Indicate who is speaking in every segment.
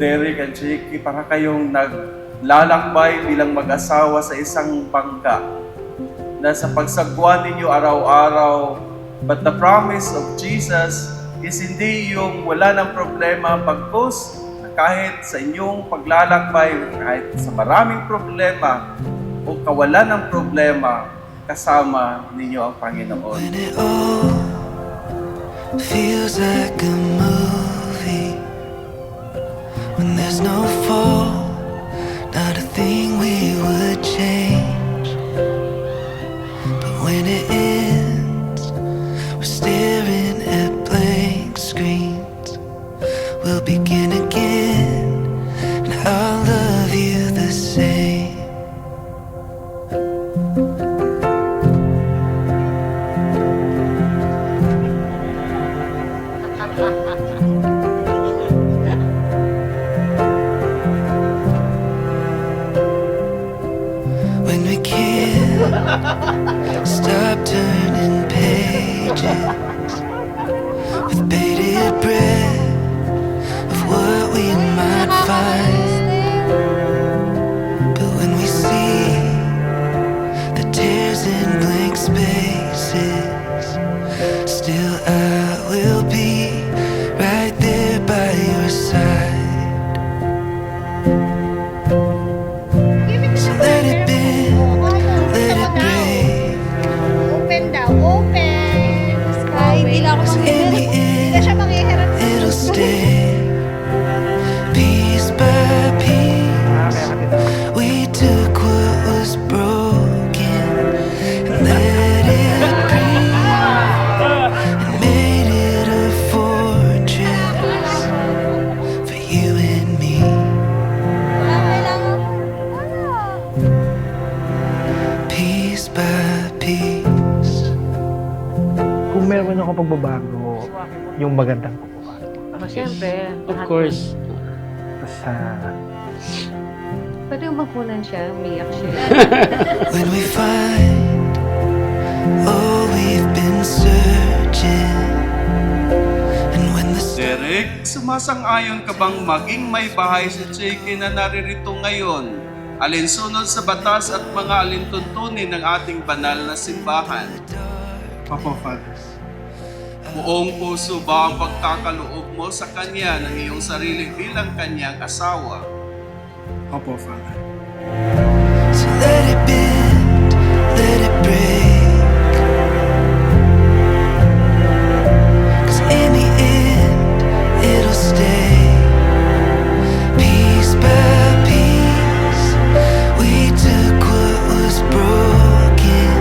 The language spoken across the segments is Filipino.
Speaker 1: Derek and Jake, para kayong naglalakbay bilang mag-asawa sa isang bangka na sa pagsagwan ninyo araw-araw. But the promise of Jesus is hindi yung wala ng problema, bagkus kahit sa inyong paglalakbay, kahit sa maraming problema o kawalan ng problema, kasama ninyo ang Panginoon.
Speaker 2: When it all feels like a movie, when there's no fall, not a thing we would change. But when it ends, we're staring at blank screens. We'll begin again, and I'll love you the same. When we can't stop turning pages with bated breath of what we might find. But when we see the tears in blank spaces, still I will be right there by your side. So let it bend, let it break.
Speaker 3: Open daw, open.
Speaker 4: Ay, hindi lang ako
Speaker 2: In the
Speaker 3: Hindi siya
Speaker 2: end,
Speaker 3: manghihirap.
Speaker 2: it'll stay. Piece by piece, we took what was broken and let it breathe and made it a fortress for you and me. Piece by piece.
Speaker 5: Kung meron ako pagbabago, yung magandang pagbabago.
Speaker 4: Siyempre.
Speaker 6: Of course.
Speaker 5: Sa
Speaker 4: Pwede umapunan siya, umiyak siya.
Speaker 2: When we find all we've been searching, and when the
Speaker 1: Derek, sumasang-ayon ka bang maging may bahay si Jake na naririto ngayon, alinsunod sa batas at mga alintuntunin ng ating banal na simbahan?
Speaker 5: Opo, Father.
Speaker 1: Buong puso ba ang pagkakaloob mo sa kanya ng iyong sarili bilang kanyang asawa?
Speaker 5: Opo, Father.
Speaker 2: So let it bend, let it break. 'Cause in the end, it'll stay. Piece by piece, we took what was broken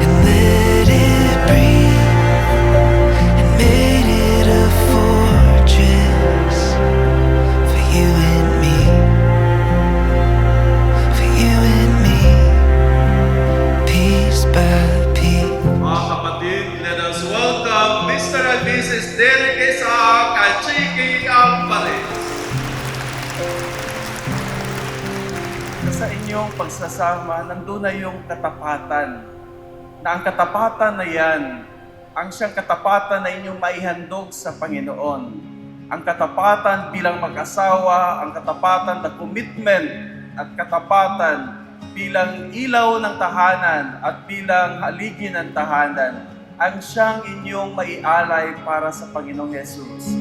Speaker 2: and let it breathe and made it a fortress for you and me. For you and me, piece by piece.
Speaker 1: Mga kapatid, let us welcome Mr. and Mrs. Derek Isaac at Chiki Alvarez. Sa inyong pagsasama, nandun na yung katapatan. Na ang katapatan na yan, ang siyang katapatan na inyong maihandog sa Panginoon. Ang katapatan bilang mag-asawa, ang katapatan na commitment at katapatan bilang ilaw ng tahanan at bilang haligi ng tahanan, ang siyang inyong maialay para sa Panginoong Yesus.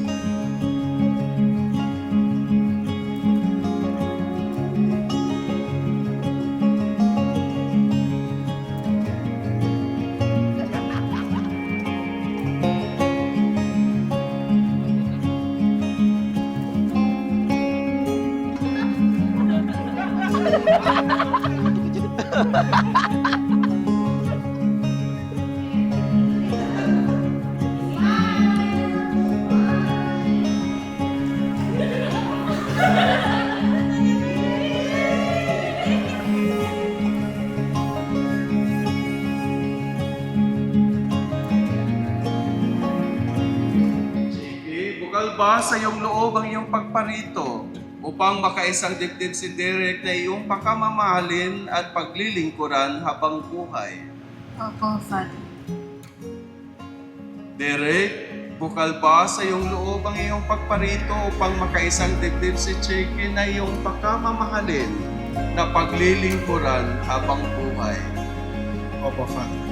Speaker 1: Sige, bukal ba sa iyong loob ang iyong pagparito upang makaisang dibdib si Derek na iyong pakamamahalin at paglilingkuran habang buhay?
Speaker 4: Opo, Father.
Speaker 1: Derek, bukal ba sa iyong loob ang iyong pagparito upang makaisang dibdib si Chiki na iyong pagkamamahalin na paglilingkuran habang buhay?
Speaker 5: Opo, Father.